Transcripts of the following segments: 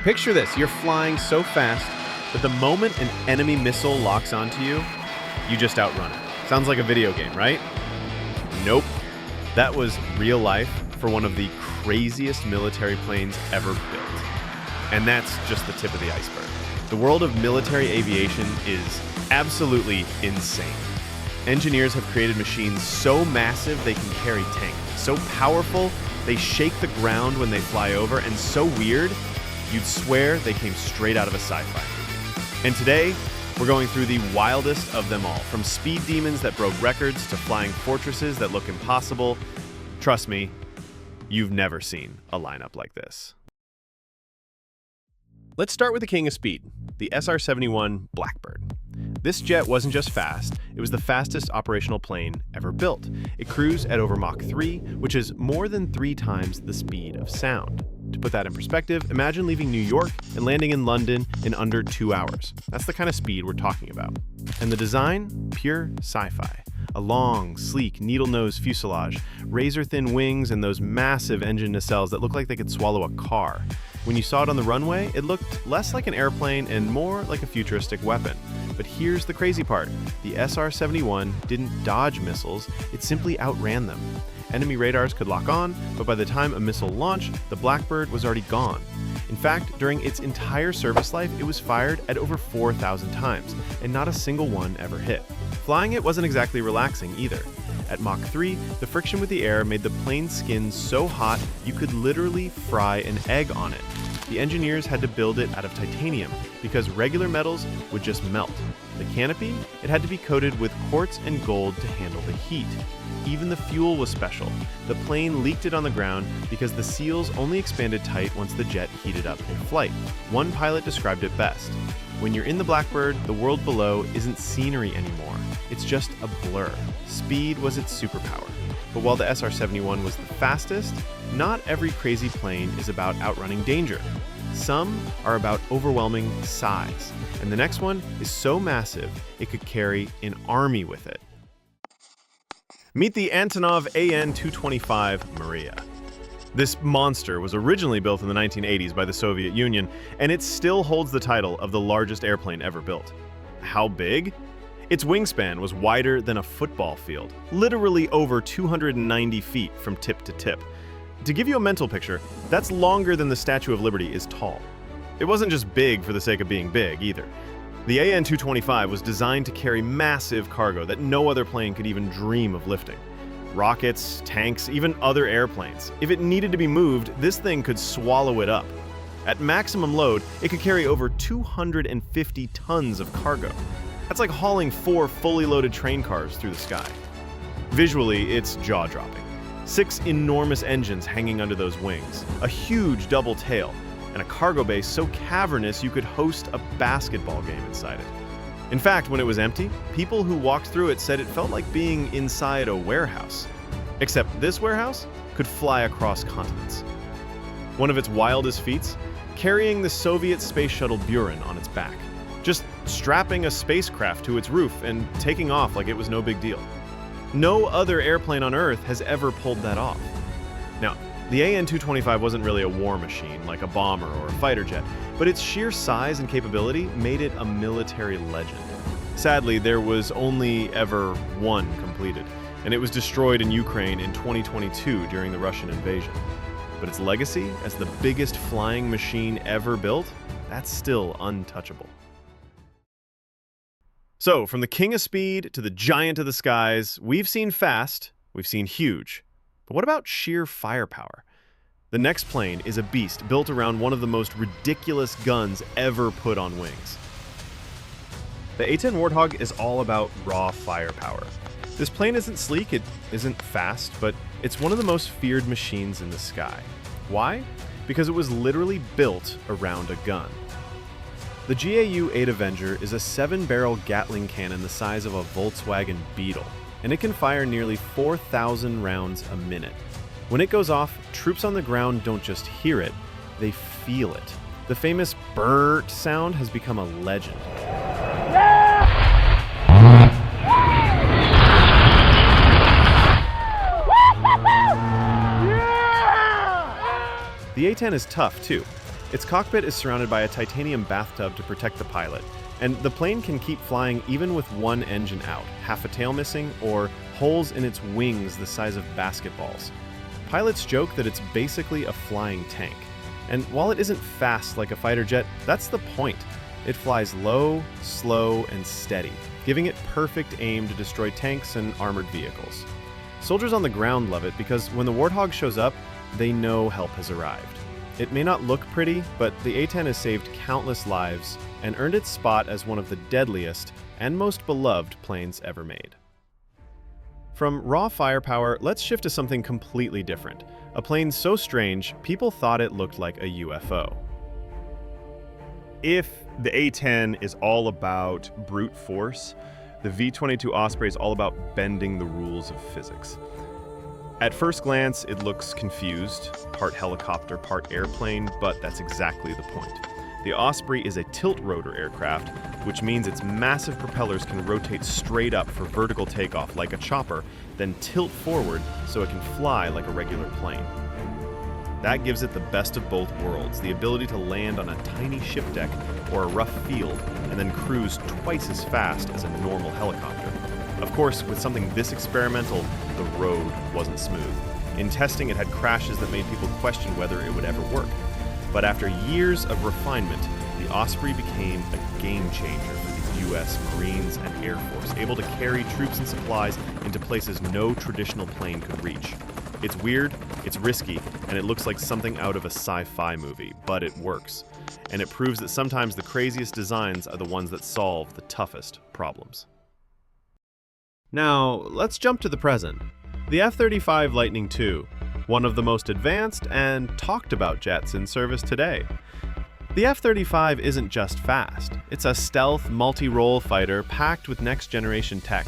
Picture this, you're flying so fast that the moment an enemy missile locks onto you, you just outrun it. Sounds like a video game, right? Nope. That was real life for one of the craziest military planes ever built. And that's just the tip of the iceberg. The world of military aviation is absolutely insane. Engineers have created machines so massive they can carry tanks, so powerful they shake the ground when they fly over, and so weird you'd swear they came straight out of a sci-fi movie. And today, we're going through the wildest of them all, from speed demons that broke records to flying fortresses that look impossible. Trust me, you've never seen a lineup like this. Let's start with the king of speed, the SR-71 Blackbird. This jet wasn't just fast, it was the fastest operational plane ever built. It cruised at over Mach 3, which is more than 3 times the speed of sound. To put that in perspective, imagine leaving New York and landing in London in under 2 hours. That's the kind of speed we're talking about. And the design? Pure sci-fi. A long, sleek, needle-nose fuselage, razor-thin wings, and those massive engine nacelles that look like they could swallow a car. When you saw it on the runway, it looked less like an airplane and more like a futuristic weapon. But here's the crazy part. The SR-71 didn't dodge missiles, it simply outran them. Enemy radars could lock on, but by the time a missile launched, the Blackbird was already gone. In fact, during its entire service life, it was fired at over 4,000 times, and not a single one ever hit. Flying it wasn't exactly relaxing either. At Mach 3, the friction with the air made the plane's skin so hot you could literally fry an egg on it. The engineers had to build it out of titanium because regular metals would just melt. The canopy, it had to be coated with quartz and gold to handle the heat. Even the fuel was special. The plane leaked it on the ground because the seals only expanded tight once the jet heated up in flight. One pilot described it best. When you're in the Blackbird, the world below isn't scenery anymore. It's just a blur. Speed was its superpower. But while the SR-71 was the fastest, not every crazy plane is about outrunning danger. Some are about overwhelming size. And the next one is so massive, it could carry an army with it. Meet the Antonov An-225 Mriya. This monster was originally built in the 1980s by the Soviet Union, and it still holds the title of the largest airplane ever built. How big? Its wingspan was wider than a football field, literally over 290 feet from tip to tip. To give you a mental picture, that's longer than the Statue of Liberty is tall. It wasn't just big for the sake of being big, either. The An-225 was designed to carry massive cargo that no other plane could even dream of lifting. Rockets, tanks, even other airplanes. If it needed to be moved, this thing could swallow it up. At maximum load, it could carry over 250 tons of cargo. That's like hauling 4 fully loaded train cars through the sky. Visually, it's jaw-dropping. 6 enormous engines hanging under those wings, a huge double tail, and a cargo bay so cavernous you could host a basketball game inside it. In fact, when it was empty, people who walked through it said it felt like being inside a warehouse. Except this warehouse could fly across continents. One of its wildest feats? Carrying the Soviet space shuttle BRRRRT on its back. Just strapping a spacecraft to its roof and taking off like it was no big deal. No other airplane on Earth has ever pulled that off. Now, the An-225 wasn't really a war machine like a bomber or a fighter jet, but its sheer size and capability made it a military legend. Sadly, there was only ever one completed, and it was destroyed in Ukraine in 2022 during the Russian invasion. But its legacy as the biggest flying machine ever built, that's still untouchable. So, from the king of speed to the giant of the skies, we've seen fast, we've seen huge. But what about sheer firepower? The next plane is a beast built around one of the most ridiculous guns ever put on wings. The A-10 Warthog is all about raw firepower. This plane isn't sleek, it isn't fast, but it's one of the most feared machines in the sky. Why? Because it was literally built around a gun. The GAU-8 Avenger is a 7-barrel Gatling cannon the size of a Volkswagen Beetle, and it can fire nearly 4,000 rounds a minute. When it goes off, troops on the ground don't just hear it, they feel it. The famous BRRRRT sound has become a legend. The A-10 is tough, too. Its cockpit is surrounded by a titanium bathtub to protect the pilot, and the plane can keep flying even with one engine out, half a tail missing, or holes in its wings the size of basketballs. Pilots joke that it's basically a flying tank. And while it isn't fast like a fighter jet, that's the point. It flies low, slow, and steady, giving it perfect aim to destroy tanks and armored vehicles. Soldiers on the ground love it because when the Warthog shows up, they know help has arrived. It may not look pretty, but the A-10 has saved countless lives and earned its spot as one of the deadliest and most beloved planes ever made. From raw firepower, let's shift to something completely different. A plane so strange, people thought it looked like a UFO. If the A-10 is all about brute force, the V-22 Osprey is all about bending the rules of physics. At first glance, it looks confused, part helicopter, part airplane, but that's exactly the point. The Osprey is a tilt-rotor aircraft, which means its massive propellers can rotate straight up for vertical takeoff like a chopper, then tilt forward so it can fly like a regular plane. That gives it the best of both worlds, the ability to land on a tiny ship deck or a rough field, and then cruise twice as fast as a normal helicopter. Of course, with something this experimental, the road wasn't smooth. In testing, it had crashes that made people question whether it would ever work. But after years of refinement, the Osprey became a game changer for the U.S. Marines and Air Force, able to carry troops and supplies into places no traditional plane could reach. It's weird, it's risky, and it looks like something out of a sci-fi movie, but it works. And it proves that sometimes the craziest designs are the ones that solve the toughest problems. Now, let's jump to the present. The F-35 Lightning II, one of the most advanced and talked about jets in service today. The F-35 isn't just fast, it's a stealth, multi-role fighter packed with next-generation tech.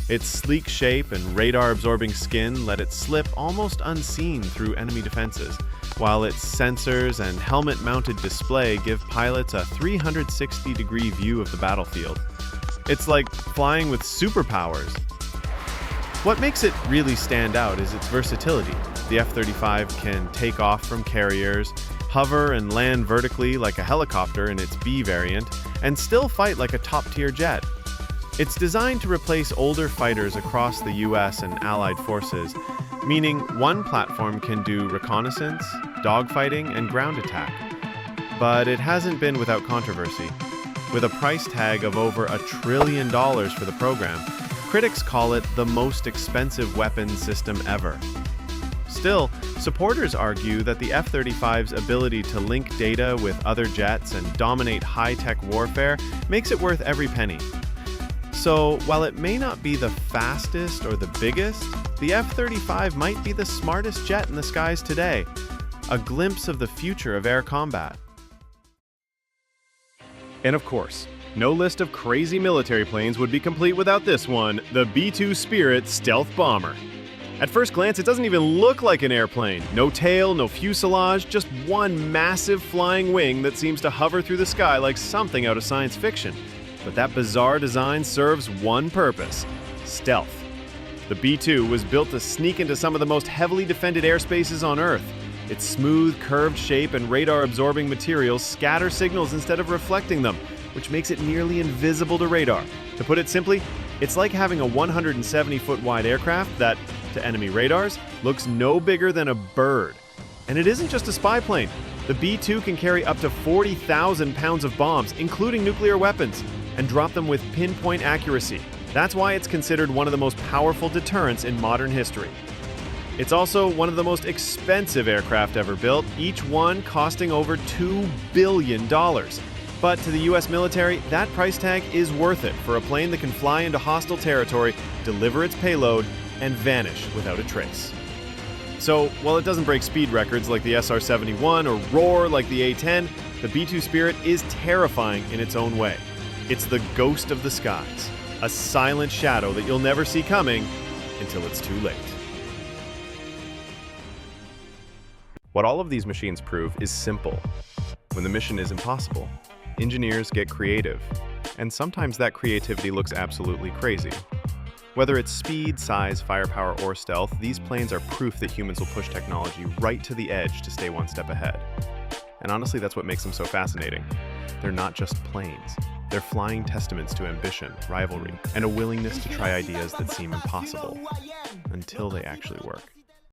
Its sleek shape and radar-absorbing skin let it slip almost unseen through enemy defenses, while its sensors and helmet-mounted display give pilots a 360-degree view of the battlefield. It's like flying with superpowers. What makes it really stand out is its versatility. The F-35 can take off from carriers, hover and land vertically like a helicopter in its B variant, and still fight like a top-tier jet. It's designed to replace older fighters across the US and Allied forces, meaning one platform can do reconnaissance, dogfighting, and ground attack. But it hasn't been without controversy. With a price tag of over $1 trillion for the program, critics call it the most expensive weapon system ever. Still, supporters argue that the F-35's ability to link data with other jets and dominate high-tech warfare makes it worth every penny. So, while it may not be the fastest or the biggest, the F-35 might be the smartest jet in the skies today. A glimpse of the future of air combat. And of course, no list of crazy military planes would be complete without this one, the B-2 Spirit stealth bomber. At first glance, it doesn't even look like an airplane. No tail, no fuselage, just one massive flying wing that seems to hover through the sky like something out of science fiction. But that bizarre design serves one purpose: stealth. The B-2 was built to sneak into some of the most heavily defended airspaces on Earth. Its smooth, curved shape and radar-absorbing materials scatter signals instead of reflecting them, which makes it nearly invisible to radar. To put it simply, it's like having a 170-foot wide aircraft that, to enemy radars, looks no bigger than a bird. And it isn't just a spy plane. The B-2 can carry up to 40,000 pounds of bombs, including nuclear weapons, and drop them with pinpoint accuracy. That's why it's considered one of the most powerful deterrents in modern history. It's also one of the most expensive aircraft ever built, each one costing over $2 billion. But to the US military, that price tag is worth it for a plane that can fly into hostile territory, deliver its payload, and vanish without a trace. So, while it doesn't break speed records like the SR-71 or roar like the A-10, the B-2 Spirit is terrifying in its own way. It's the ghost of the skies, a silent shadow that you'll never see coming until it's too late. What all of these machines prove is simple. When the mission is impossible, engineers get creative, and sometimes that creativity looks absolutely crazy. Whether it's speed, size, firepower, or stealth, these planes are proof that humans will push technology right to the edge to stay one step ahead. And honestly, that's what makes them so fascinating. They're not just planes. They're flying testaments to ambition, rivalry, and a willingness to try ideas that seem impossible until they actually work.